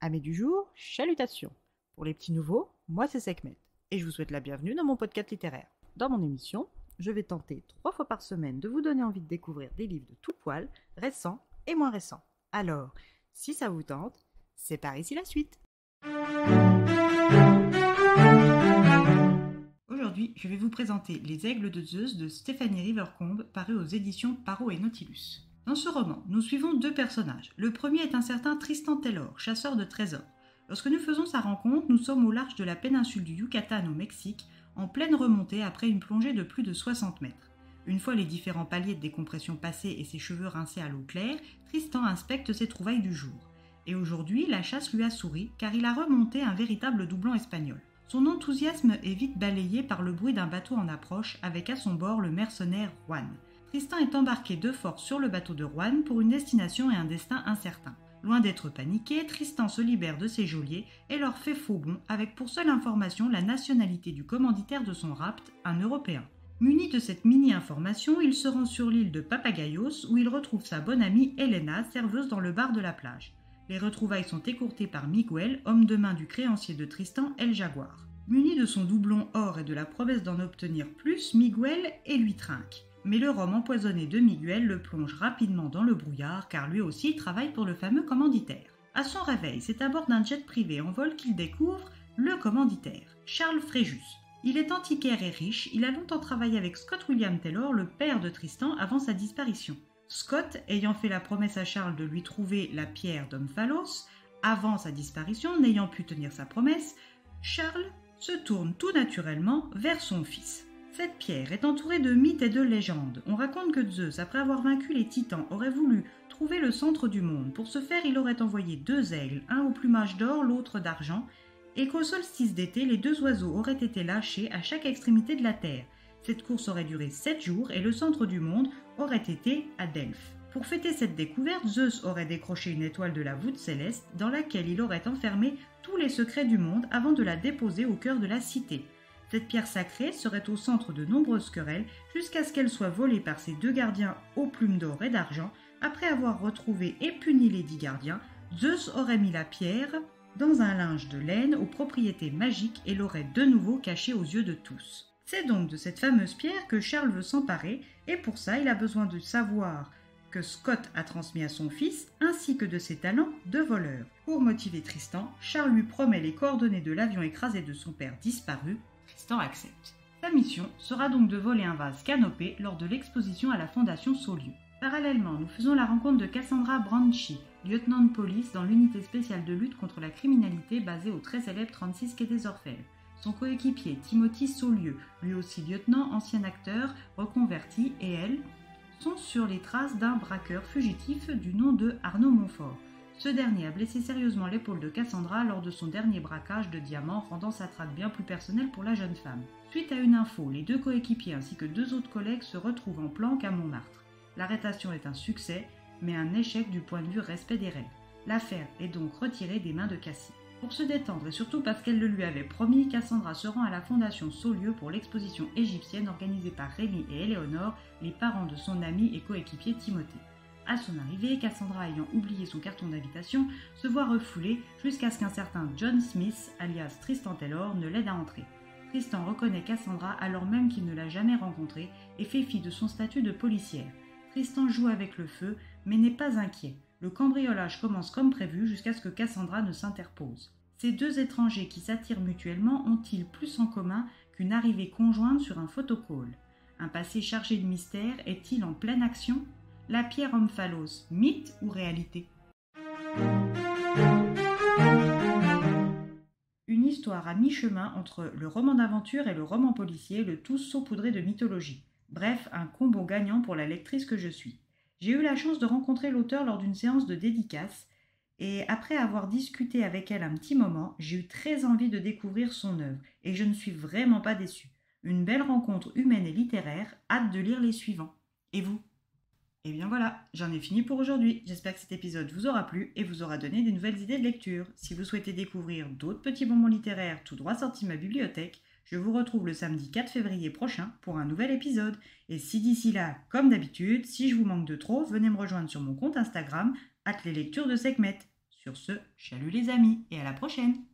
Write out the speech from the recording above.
Amis du jour, chalutations. Pour les petits nouveaux, moi c'est Sekhmet et je vous souhaite la bienvenue dans mon podcast littéraire. Dans mon émission, je vais tenter 3 fois par semaine de vous donner envie de découvrir des livres de tout poil, récents et moins récents. Alors, si ça vous tente, c'est par ici la suite. Aujourd'hui, je vais vous présenter Les Aigles de Zeus de Stéphanie Rivercombe, paru aux éditions Parrot et Nautilus. Dans ce roman, nous suivons 2 personnages. Le premier est un certain Tristan Taylor, chasseur de trésors. Lorsque nous faisons sa rencontre, nous sommes au large de la péninsule du Yucatan au Mexique, en pleine remontée après une plongée de plus de 60 mètres. Une fois les différents paliers de décompression passés et ses cheveux rincés à l'eau claire, Tristan inspecte ses trouvailles du jour. Et aujourd'hui, la chasse lui a souri, car il a remonté un véritable doublon espagnol. Son enthousiasme est vite balayé par le bruit d'un bateau en approche, avec à son bord le mercenaire Juan. Tristan est embarqué de force sur le bateau de Juan pour une destination et un destin incertains. Loin d'être paniqué, Tristan se libère de ses geôliers et leur fait faux bond avec pour seule information la nationalité du commanditaire de son rapt, un Européen. Muni de cette mini-information, il se rend sur l'île de Papagayos où il retrouve sa bonne amie Elena, serveuse dans le bar de la plage. Les retrouvailles sont écourtées par Miguel, homme de main du créancier de Tristan, El Jaguar. Muni de son doublon or et de la promesse d'en obtenir plus, Miguel lui trinque. Mais le rhum empoisonné de Miguel le plonge rapidement dans le brouillard car lui aussi travaille pour le fameux commanditaire. À son réveil, c'est à bord d'un jet privé en vol qu'il découvre le commanditaire, Charles Fréjus. Il est antiquaire et riche, il a longtemps travaillé avec Scott William Taylor, le père de Tristan, avant sa disparition. Scott, ayant fait la promesse à Charles de lui trouver la pierre d'Omphalos, avant sa disparition, n'ayant pu tenir sa promesse, Charles se tourne tout naturellement vers son fils. Cette pierre est entourée de mythes et de légendes. On raconte que Zeus, après avoir vaincu les titans, aurait voulu trouver le centre du monde. Pour ce faire, il aurait envoyé 2 aigles, un au plumage d'or, l'autre d'argent, et qu'au solstice d'été, les 2 oiseaux auraient été lâchés à chaque extrémité de la terre. Cette course aurait duré 7 jours et le centre du monde aurait été à Delphes. Pour fêter cette découverte, Zeus aurait décroché une étoile de la voûte céleste dans laquelle il aurait enfermé tous les secrets du monde avant de la déposer au cœur de la cité. Cette pierre sacrée serait au centre de nombreuses querelles jusqu'à ce qu'elle soit volée par ses 2 gardiens aux plumes d'or et d'argent. Après avoir retrouvé et puni les 10 gardiens, Zeus aurait mis la pierre dans un linge de laine aux propriétés magiques et l'aurait de nouveau cachée aux yeux de tous. C'est donc de cette fameuse pierre que Charles veut s'emparer et pour ça il a besoin de savoir que Scott a transmis à son fils ainsi que de ses talents de voleur. Pour motiver Tristan, Charles lui promet les coordonnées de l'avion écrasé de son père disparu. Tristan accepte. Sa mission sera donc de voler un vase canopé lors de l'exposition à la Fondation Saulieu. Parallèlement, nous faisons la rencontre de Cassandra Branchi, lieutenant de police dans l'unité spéciale de lutte contre la criminalité basée au très célèbre 36 quai des Orfèvres. Son coéquipier Timothy Saulieu, lui aussi lieutenant, ancien acteur, reconverti, et elle, sont sur les traces d'un braqueur fugitif du nom de Arnaud Montfort. Ce dernier a blessé sérieusement l'épaule de Cassandra lors de son dernier braquage de diamants, rendant sa traque bien plus personnelle pour la jeune femme. Suite à une info, les 2 coéquipiers ainsi que 2 autres collègues se retrouvent en planque à Montmartre. L'arrestation est un succès, mais un échec du point de vue respect des règles. L'affaire est donc retirée des mains de Cassie. Pour se détendre et surtout parce qu'elle le lui avait promis, Cassandra se rend à la Fondation Saulieu pour l'exposition égyptienne organisée par Rémi et Éléonore, les parents de son ami et coéquipier Timothée. À son arrivée, Cassandra ayant oublié son carton d'invitation, se voit refoulée jusqu'à ce qu'un certain John Smith, alias Tristan Taylor, ne l'aide à entrer. Tristan reconnaît Cassandra alors même qu'il ne l'a jamais rencontrée et fait fi de son statut de policière. Tristan joue avec le feu, mais n'est pas inquiet. Le cambriolage commence comme prévu jusqu'à ce que Cassandra ne s'interpose. Ces 2 étrangers qui s'attirent mutuellement ont-ils plus en commun qu'une arrivée conjointe sur un photocall? Un passé chargé de mystère est-il en pleine action? La pierre Omphalos, mythe ou réalité? Une histoire à mi-chemin entre le roman d'aventure et le roman policier, le tout saupoudré de mythologie. Bref, un combo gagnant pour la lectrice que je suis. J'ai eu la chance de rencontrer l'auteur lors d'une séance de dédicace et après avoir discuté avec elle un petit moment, j'ai eu très envie de découvrir son œuvre et je ne suis vraiment pas déçue. Une belle rencontre humaine et littéraire, hâte de lire les suivants. Et vous? Et bien voilà, j'en ai fini pour aujourd'hui. J'espère que cet épisode vous aura plu et vous aura donné des nouvelles idées de lecture. Si vous souhaitez découvrir d'autres petits bonbons littéraires tout droit sortis de ma bibliothèque, je vous retrouve le samedi 4 février prochain pour un nouvel épisode. Et si d'ici là, comme d'habitude, si je vous manque de trop, venez me rejoindre sur mon compte Instagram @leslecturesdesekhmet. Sur ce, chalut les amis et à la prochaine!